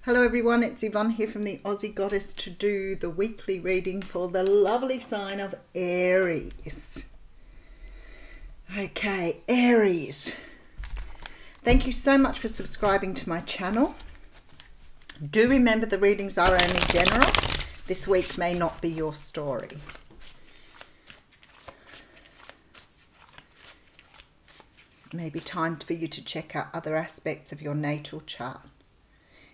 Hello everyone, it's Yvonne here from the Aussie Goddess to do the weekly reading for the lovely sign of Aries. Okay, Aries. Thank you so much for subscribing to my channel. Do remember the readings are only general. This week may not be your story. Maybe time for you to check out other aspects of your natal chart.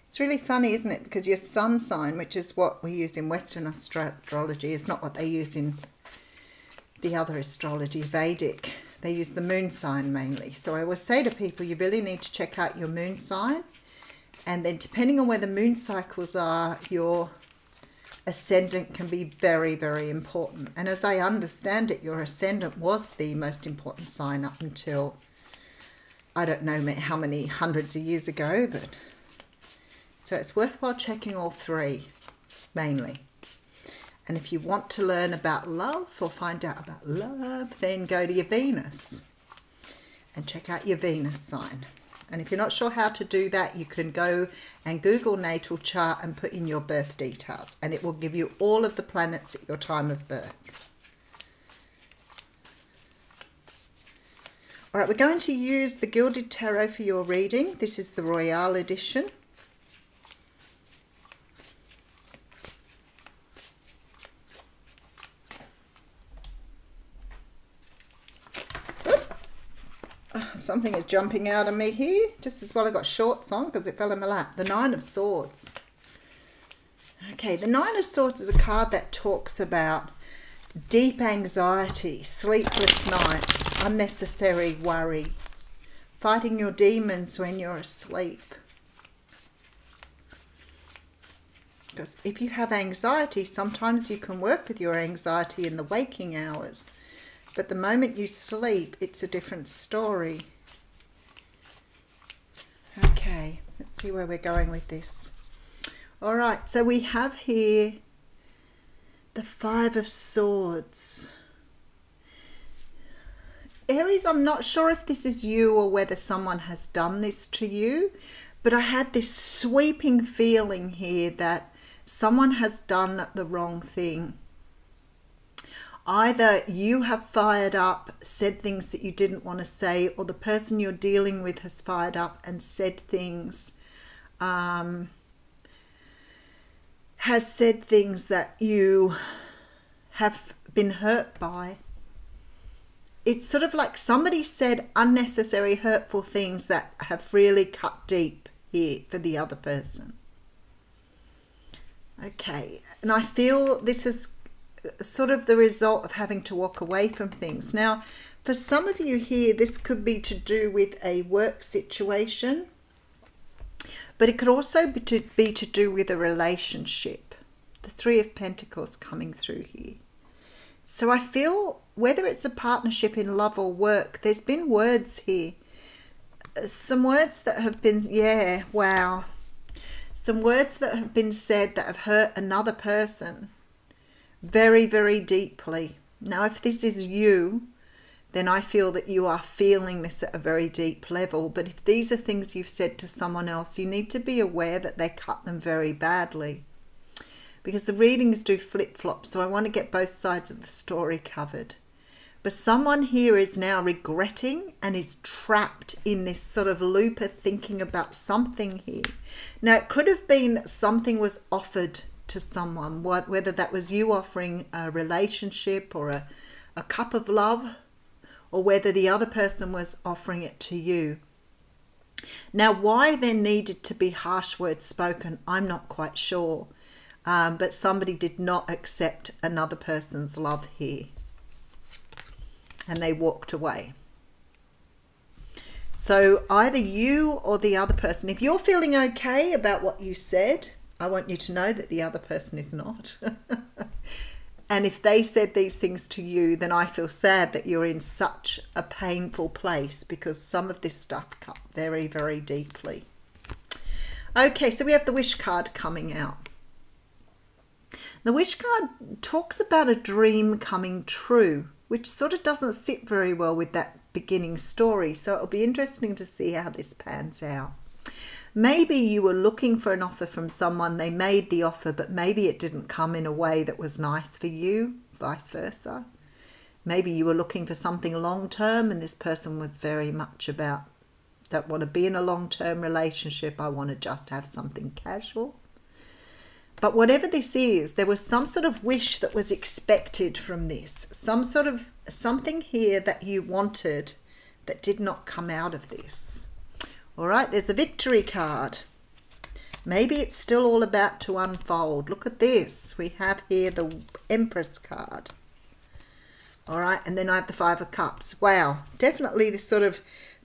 It's really funny, isn't it? Because your sun sign, which is what we use in Western astrology, is not what they use in the other astrology, Vedic. They use the moon sign mainly. So I always say to people, you really need to check out your moon sign. And then depending on where the moon cycles are, your ascendant can be very, very important. And as I understand it, your ascendant was the most important sign up until, I don't know how many hundreds of years ago, but so it's worthwhile checking all three, mainly. And if you want to learn about love or find out about love, then go to your Venus and check out your Venus sign. And if you're not sure how to do that, you can go and Google natal chart and put in your birth details, and it will give you all of the planets at your time of birth. All right, we're going to use the Gilded Tarot for your reading. This is the Royale edition. Something is jumping out of me here. Just as well I got shorts on because it fell in my lap. The Nine of Swords. Okay, the Nine of Swords is a card that talks about deep anxiety, sleepless nights, unnecessary worry, fighting your demons when you're asleep. Because if you have anxiety, sometimes you can work with your anxiety in the waking hours. But the moment you sleep, it's a different story. Okay, let's see where we're going with this. All right, so we have here the Five of Swords. Aries, I'm not sure if this is you or whether someone has done this to you, but I had this sweeping feeling here that someone has done the wrong thing. Either you have fired up, said things that you didn't want to say, or the person you're dealing with has fired up and said things, has said things that you have been hurt by. It's sort of like somebody said unnecessary, hurtful things that have really cut deep here for the other person. Okay, and I feel this is sort of the result of having to walk away from things. Now, for some of you here, this could be to do with a work situation, but it could also be to do with a relationship. The Three of Pentacles coming through here. So I feel whether it's a partnership in love or work, there's been words here. Some words that have been, yeah, wow. Some words that have been said that have hurt another person very, very deeply. Now, if this is you, then I feel that you are feeling this at a very deep level. But if these are things you've said to someone else, you need to be aware that they cut them very badly. Because the readings do flip-flop, so I want to get both sides of the story covered. But someone here is now regretting and is trapped in this sort of loop of thinking about something here. Now, it could have been that something was offered to someone, whether that was you offering a relationship or a cup of love, or whether the other person was offering it to you. Now, why there needed to be harsh words spoken, I'm not quite sure. But somebody did not accept another person's love here. And they walked away. So either you or the other person, if you're feeling okay about what you said, I want you to know that the other person is not. And if they said these things to you, then I feel sad that you're in such a painful place, because some of this stuff cut very, very deeply. Okay, so we have the Wish card coming out. The Wish card talks about a dream coming true, which sort of doesn't sit very well with that beginning story. So it'll be interesting to see how this pans out. maybe you were looking for an offer from someone, they made the offer, but maybe it didn't come in a way that was nice for you, vice versa. Maybe you were looking for something long-term and this person was very much about, don't want to be in a long-term relationship, I want to just have something casual. But whatever this is, there was some sort of wish that was expected from this. Some sort of something here that you wanted that did not come out of this. All right, there's the Victory card. Maybe it's still all about to unfold. Look at this. We have here the Empress card. All right, and then I have the Five of Cups. Wow, definitely this sort of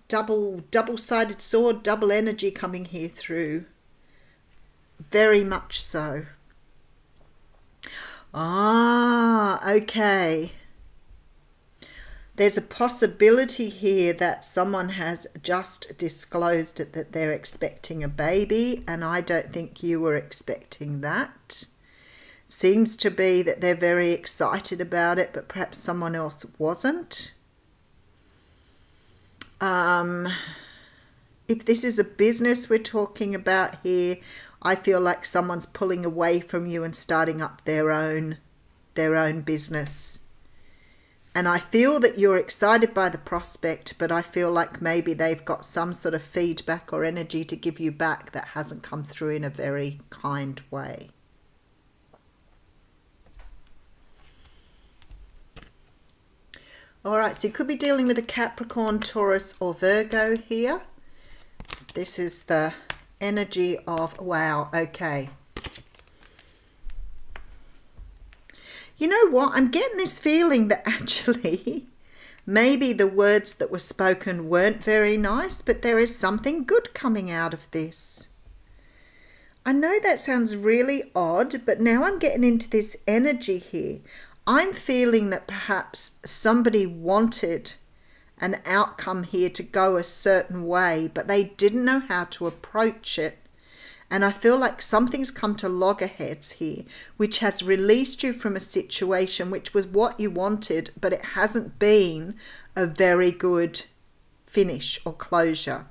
double-sided sword, double energy coming here through. Very much so. Ah, okay. There's a possibility here that someone has just disclosed that they're expecting a baby, and I don't think you were expecting that. Seems to be that they're very excited about it, but perhaps someone else wasn't. If this is a business we're talking about here, I feel like someone's pulling away from you and starting up their own business. And I feel that you're excited by the prospect, but I feel like maybe they've got some sort of feedback or energy to give you back that hasn't come through in a very kind way. All right, so you could be dealing with a Capricorn, Taurus, or Virgo here. This is the energy of, wow, okay. You know what? I'm getting this feeling that actually maybe the words that were spoken weren't very nice, but there is something good coming out of this. I know that sounds really odd, but now I'm getting into this energy here. I'm feeling that perhaps somebody wanted an outcome here to go a certain way, but they didn't know how to approach it. And I feel like something's come to loggerheads here, which has released you from a situation which was what you wanted, but it hasn't been a very good finish or closure.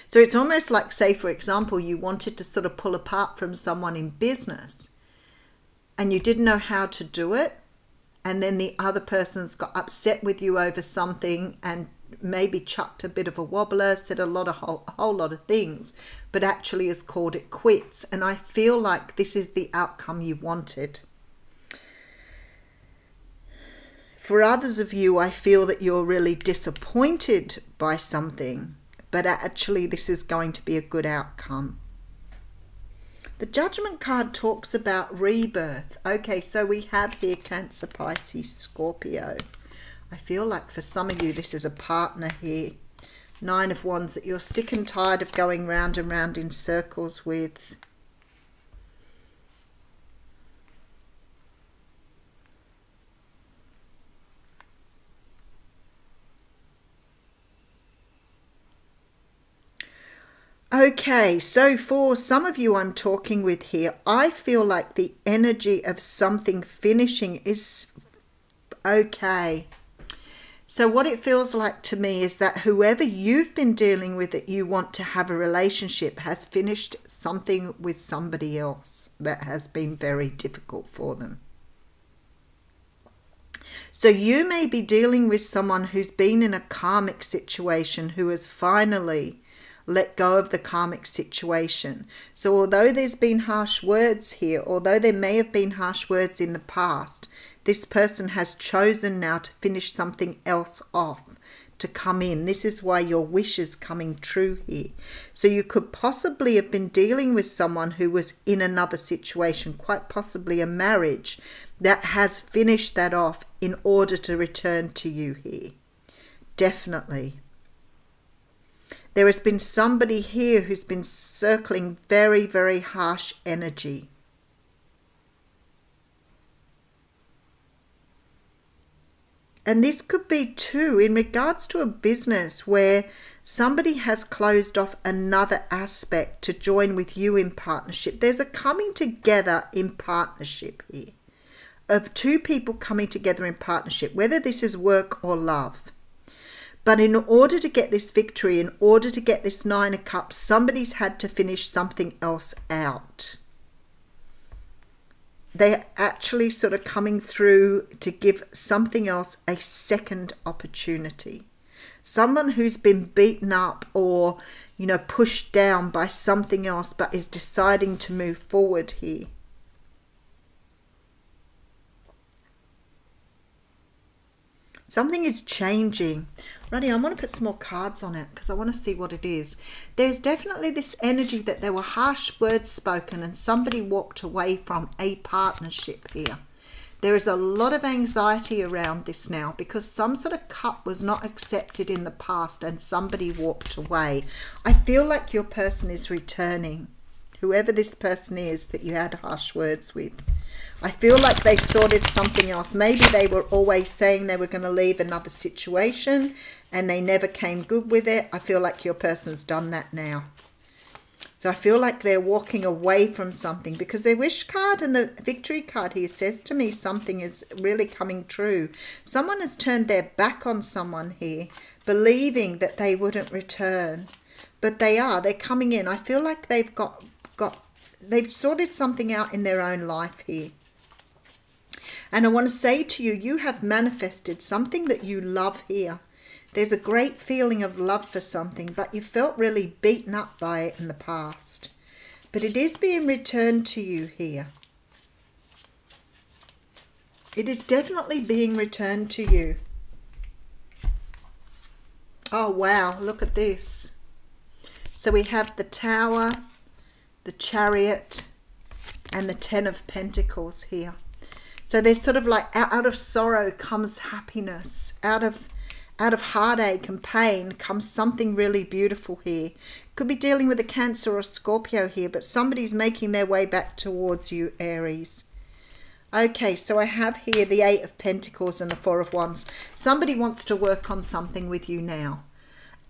So it's almost like, say, for example, you wanted to sort of pull apart from someone in business and you didn't know how to do it. And then the other person's got upset with you over something and maybe chucked a bit of a wobbler, said a whole lot of things, but actually has called it quits. And I feel like this is the outcome you wanted. For others of you, I feel that you're really disappointed by something, but actually this is going to be a good outcome. The Judgment card talks about rebirth. Okay, so we have here Cancer, Pisces, Scorpio. I feel like for some of you, this is a partner here. Nine of Wands that you're sick and tired of going round and round in circles with. Okay, so for some of you I'm talking with here, I feel like the energy of something finishing is okay. So what it feels like to me is that whoever you've been dealing with that you want to have a relationship has finished something with somebody else that has been very difficult for them. So you may be dealing with someone who's been in a karmic situation who has finally let go of the karmic situation. So although there's been harsh words here, although there may have been harsh words in the past, this person has chosen now to finish something else off, to come in. This is why your wish is coming true here. So you could possibly have been dealing with someone who was in another situation, quite possibly a marriage, that has finished that off in order to return to you here. Definitely. There has been somebody here who's been circling very, very harsh energy. And this could be too in regards to a business where somebody has closed off another aspect to join with you in partnership. There's a coming together in partnership here of two people coming together in partnership, whether this is work or love. But in order to get this victory, in order to get this Nine of Cups, somebody's had to finish something else out. They're actually sort of coming through to give something else a second opportunity. Someone who's been beaten up or, you know, pushed down by something else, but is deciding to move forward here. Something is changing. Righty, I want to put some more cards on it because I want to see what it is. There's definitely this energy that there were harsh words spoken and somebody walked away from a partnership here. There is a lot of anxiety around this now because some sort of cup was not accepted in the past and somebody walked away. I feel like your person is returning, whoever this person is that you had harsh words with. I feel like they've sorted something else. Maybe they were always saying they were going to leave another situation and they never came good with it. I feel like your person's done that now. So I feel like they're walking away from something because their wish card and the victory card here says to me something is really coming true. Someone has turned their back on someone here, believing that they wouldn't return. But they are. They're coming in. I feel like they've they've sorted something out in their own life here. And I want to say to you, you have manifested something that you love here. There's a great feeling of love for something, but you felt really beaten up by it in the past. But it is being returned to you here. It is definitely being returned to you. Oh, wow. Look at this. So we have the Tower, the Chariot, and the Ten of Pentacles here. So there's sort of like out of sorrow comes happiness. Out of heartache and pain comes something really beautiful here. Could be dealing with a Cancer or a Scorpio here, but somebody's making their way back towards you, Aries. Okay, so I have here the Eight of Pentacles and the Four of Wands. Somebody wants to work on something with you now.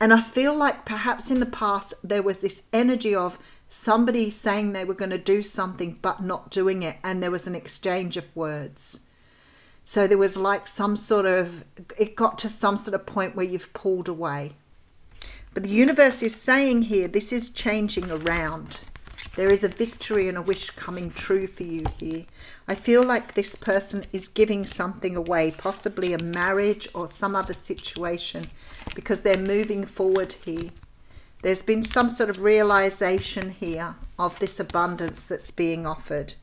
And I feel like perhaps in the past there was this energy of somebody saying they were going to do something but not doing it, and there was an exchange of words. So there was like some sort of, it got to some sort of point where you've pulled away. But the universe is saying here, this is changing around. There is a victory and a wish coming true for you here. I feel like this person is giving something away, possibly a marriage or some other situation, because they're moving forward here. There's been some sort of realization here of this abundance that's being offered.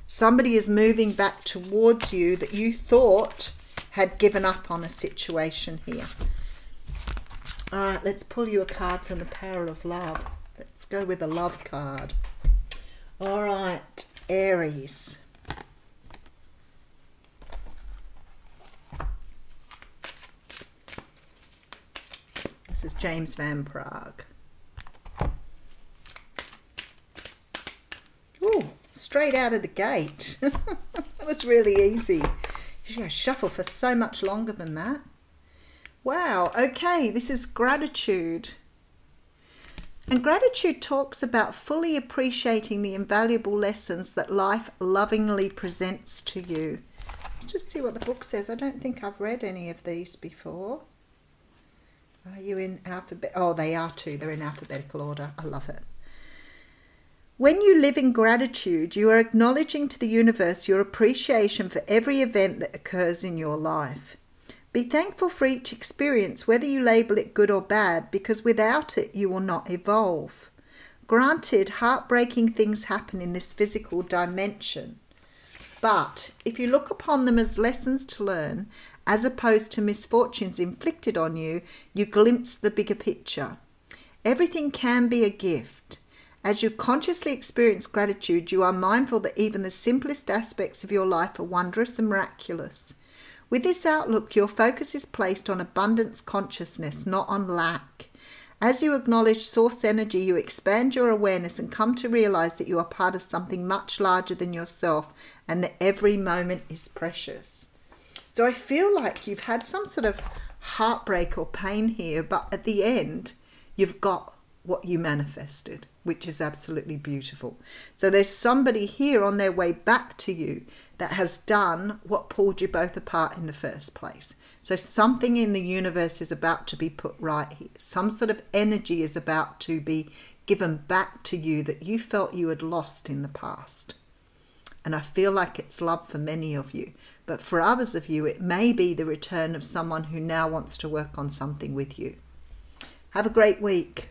Somebody is moving back towards you that you thought had given up on a situation here. All right, let's pull you a card from the Power of Love. Let's go with a love card. All right, Aries. This is James Van Prague. Ooh, straight out of the gate. That was really easy. You gotta shuffle for so much longer than that. Wow, okay, this is gratitude. And gratitude talks about fully appreciating the invaluable lessons that life lovingly presents to you. Let's just see what the book says. I don't think I've read any of these before. Are you in alphabet? Oh, they are too. They're in alphabetical order. I love it. When you live in gratitude, you are acknowledging to the universe your appreciation for every event that occurs in your life. Be thankful for each experience, whether you label it good or bad, because without it, you will not evolve. Granted, heartbreaking things happen in this physical dimension. But if you look upon them as lessons to learn, as opposed to misfortunes inflicted on you, you glimpse the bigger picture. Everything can be a gift. As you consciously experience gratitude, you are mindful that even the simplest aspects of your life are wondrous and miraculous. With this outlook, your focus is placed on abundance consciousness, not on lack. As you acknowledge source energy, you expand your awareness and come to realize that you are part of something much larger than yourself and that every moment is precious. So I feel like you've had some sort of heartbreak or pain here, but at the end, you've got what you manifested, which is absolutely beautiful. So there's somebody here on their way back to you that has done what pulled you both apart in the first place. So something in the universe is about to be put right here. Some sort of energy is about to be given back to you that you felt you had lost in the past. And I feel like it's love for many of you. But for others of you, it may be the return of someone who now wants to work on something with you. Have a great week.